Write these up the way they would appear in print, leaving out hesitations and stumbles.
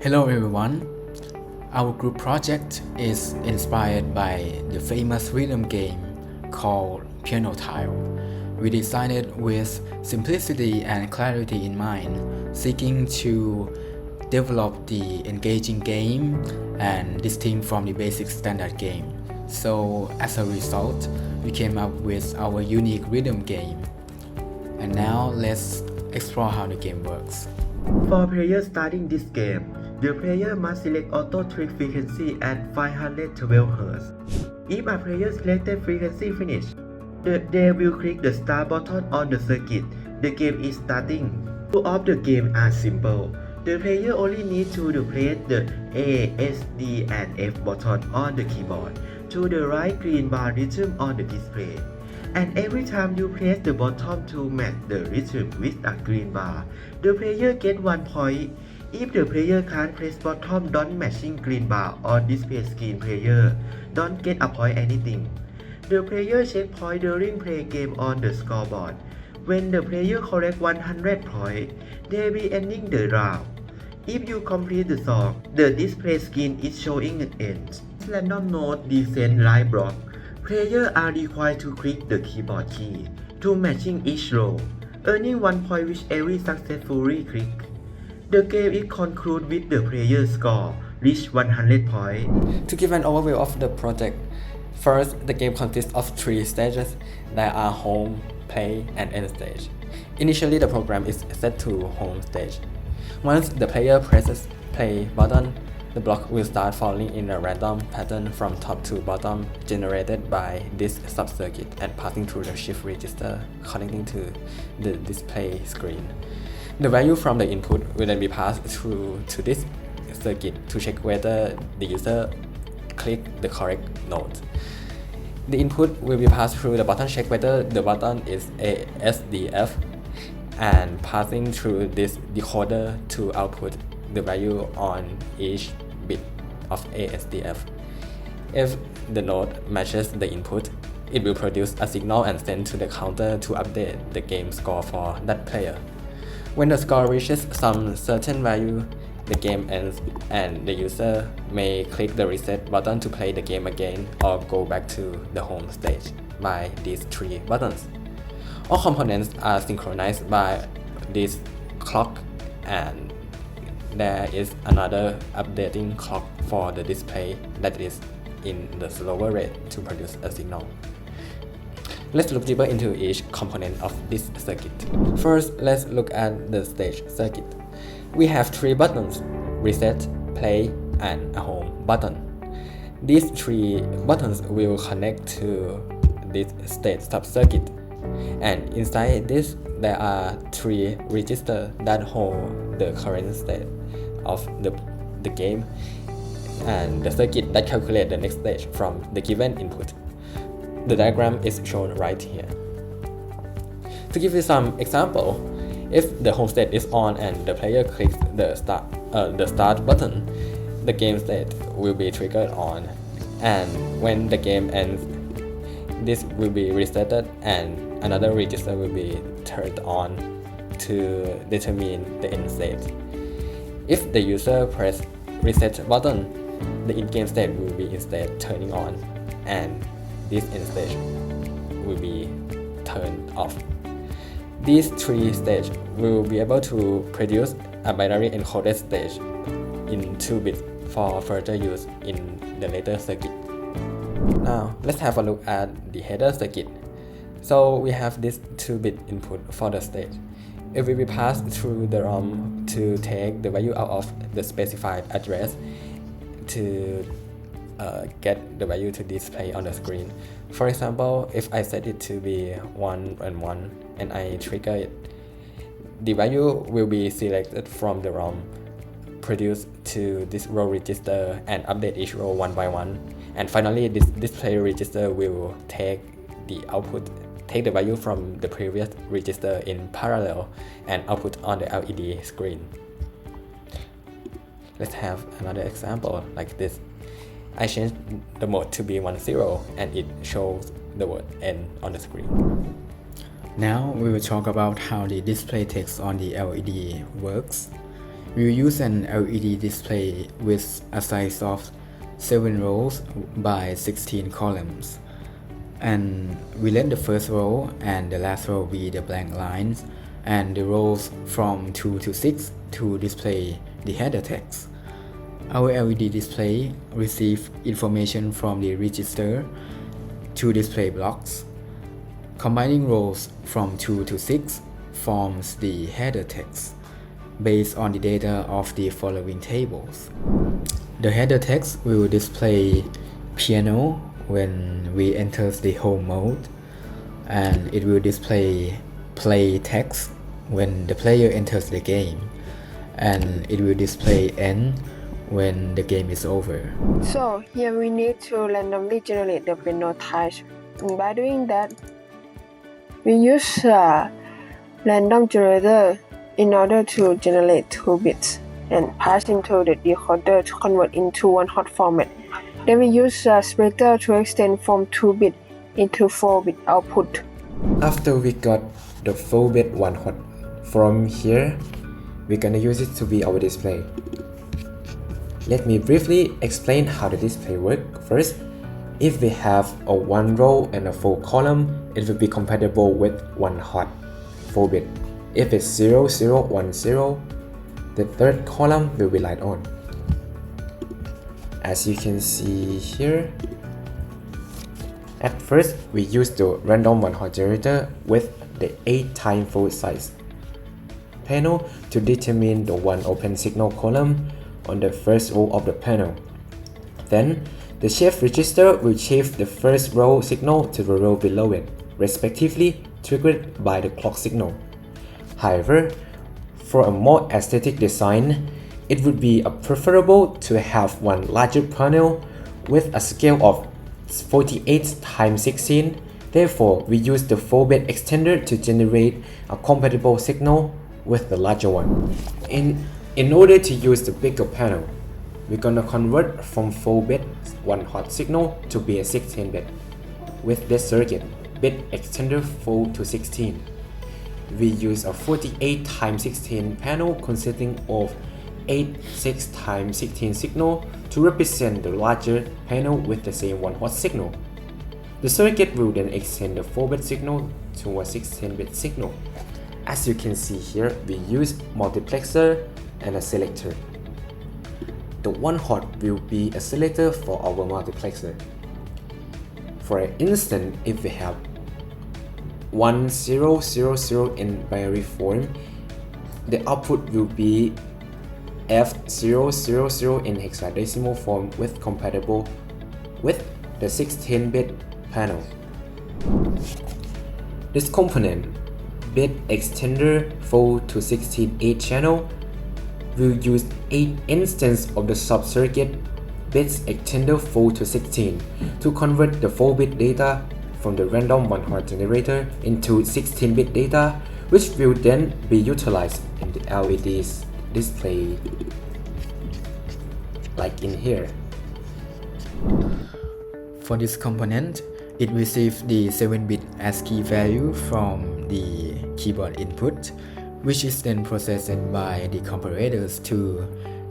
Hello everyone. Our group project is inspired by the famous rhythm game called Piano Tile. We designed it with simplicity and clarity in mind, seeking to develop the engaging game and distinct from the basic standard game. So as a result, we came up with our unique rhythm game. And now let's explore how the game works. For players starting this game, the player must select auto trick frequency at 512 Hz. If a player selected frequency finish, they will click the start button on the circuit. The game is starting. Rules of the game are simple. The player only needs to press the A, S, D and F button on the keyboard to the right green bar rhythm on the display. And every time you press the button to match the rhythm with a green bar, the player gets 1 point. If the player can't press button don't matching green bar on display screen, player don't get a point anything. The player check point during play game on the scoreboard. When the player collect 100 points, they will ending the round. If you complete the song, the display screen is showing an end. Random note descent line block. Players are required to click the keyboard key to matching each row, earning 1 point whichever successfully click. The game is concluded with the player's score reach 100 points. To give an overview of the project, first, the game consists of 3 stages that are home, play, and end stage. Initially, the program is set to home stage. Once the player presses play button, the block will start falling in a random pattern from top to bottom generated by this sub-circuit and passing through the shift register connecting to the display screen. The value from the input will then be passed through to this circuit to check whether the user clicked the correct note. The input will be passed through the button check whether the button is ASDF and passing through this decoder to output the value on each bit of ASDF. If the note matches the input, it will produce a signal and send to the counter to update the game score for that player. When the score reaches some certain value, the game ends and the user may click the reset button to play the game again or go back to the home stage by these 3 buttons. All components are synchronized by this clock, and there is another updating clock for the display that is in the slower rate to produce a signal. Let's look deeper into each component of this circuit. First, let's look at the stage circuit. We have 3 buttons: reset, play, and a home button. These 3 buttons will connect to this stage sub-circuit, and inside this there are 3 registers that hold the current state of the game and the circuit that calculates the next stage from the given input. The diagram is shown right here. To give you some example, if the home state is on and the player clicks the start button, the game state will be triggered on, and when the game ends, this will be resetted and another register will be turned on to determine the end state. If the user press reset button, the in-game state will be instead turning on and this end stage will be turned off. These 3 stages will be able to produce a binary encoded stage in 2 bits for further use in the later circuit. Now, let's have a look at the header circuit. So we have this 2-bit input for the stage. It will be passed through the ROM to take the value out of the specified address to get the value to display on the screen. For example, if I set it to be 1 and 1 and I trigger it, the value will be selected from the ROM, produced to this row register and update each row one by one. And finally, this display register will take the value from the previous register in parallel and output on the LED screen. Let's have another example like this. I changed the mode to be 10 and it shows the word N on the screen. Now we will talk about how the display text on the LED works. We use an LED display with a size of 7 rows by 16 columns. And we let the first row and the last row be the blank lines, and the rows from 2 to 6 to display the header text. Our LED display receives information from the register to display blocks. Combining rows from 2 to 6 forms the header text based on the data of the following tables. The header text will display piano when we enter the home mode, and it will display play text when the player enters the game, and it will display end when the game is over. So here we need to randomly generate the piano type. And by doing that, we use a random generator in order to generate 2 bits and pass into the decoder to convert into 1 hot format. Then we use a splitter to extend from 2-bit into 4-bit output. After we got the 4-bit 1 hot from here, we're gonna use it to be our display. Let me briefly explain how the display works. First, if we have a 1 row and a 4 column, it will be compatible with 1 hot 4-bit. If it's 0, 0, 1, 0, the third column will be light on. As you can see here, at first we use the random 1 hot generator with the 8 times 4 size panel to determine the 1 open signal column on the first row of the panel. Then, the shift register will shift the first row signal to the row below it, respectively triggered by the clock signal. However, for a more aesthetic design, it would be preferable to have one larger panel with a scale of 48 times 16. Therefore, we use the 4-bit extender to generate a compatible signal with the larger one. In order to use the bigger panel, we're gonna convert from 4-bit 1 hot signal to be a 16-bit. With this circuit, bit extender 4 to 16. We use a 48 times 16 panel consisting of 8 6 times 16 signal to represent the larger panel with the same 1 hot signal. The circuit will then extend the 4-bit signal to a 16-bit signal. As you can see here, we use multiplexer and a selector. The 1 hot will be a selector for our multiplexer. For instance, if we have 1000 in binary form, the output will be F000 in hexadecimal form with compatible with the 16-bit panel. This component, bit extender 4 to 16 8 channel, will use 8 instances of the sub-circuit bits extender 4 to 16 to convert the 4-bit data from the random 1 hot generator into 16-bit data, which will then be utilized in the LED's display, like in here. For this component, it receives the 7-bit ASCII value from the keyboard input, which is then processed by the comparators to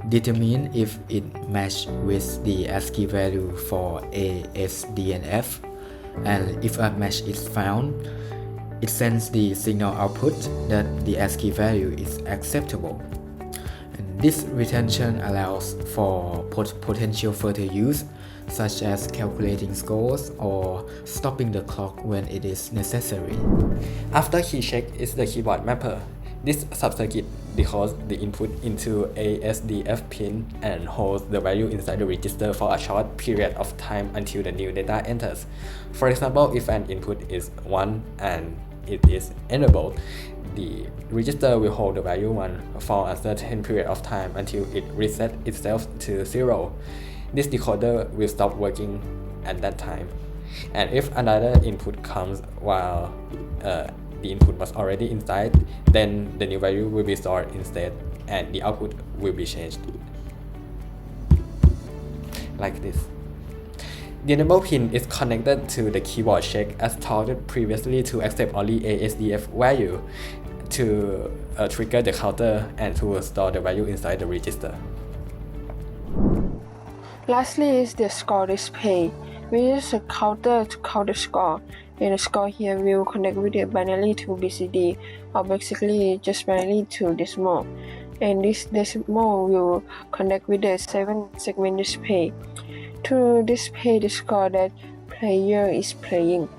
determine if it matches with the ASCII value for A, S, D, and F. And if a match is found, it sends the signal output that the ASCII value is acceptable. And this retention allows for potential further use, such as calculating scores or stopping the clock when it is necessary. After key check is the keyboard mapper. This subcircuit decodes the input into a SDF pin and holds the value inside the register for a short period of time until the new data enters. For example, if an input is 1 and it is enabled, the register will hold the value 1 for a certain period of time until it resets itself to 0. This decoder will stop working at that time. And if another input comes while the input was already inside, then the new value will be stored instead and the output will be changed. Like this. The enable pin is connected to the keyboard check as talked previously to accept only a SDF value. to trigger the counter and to store the value inside the register. Lastly is the score display. We use a counter to count the score, and the score here will connect with the binary to BCD, or basically just binary to decimal. And this decimal will connect with the 7-segment display to display the score that player is playing.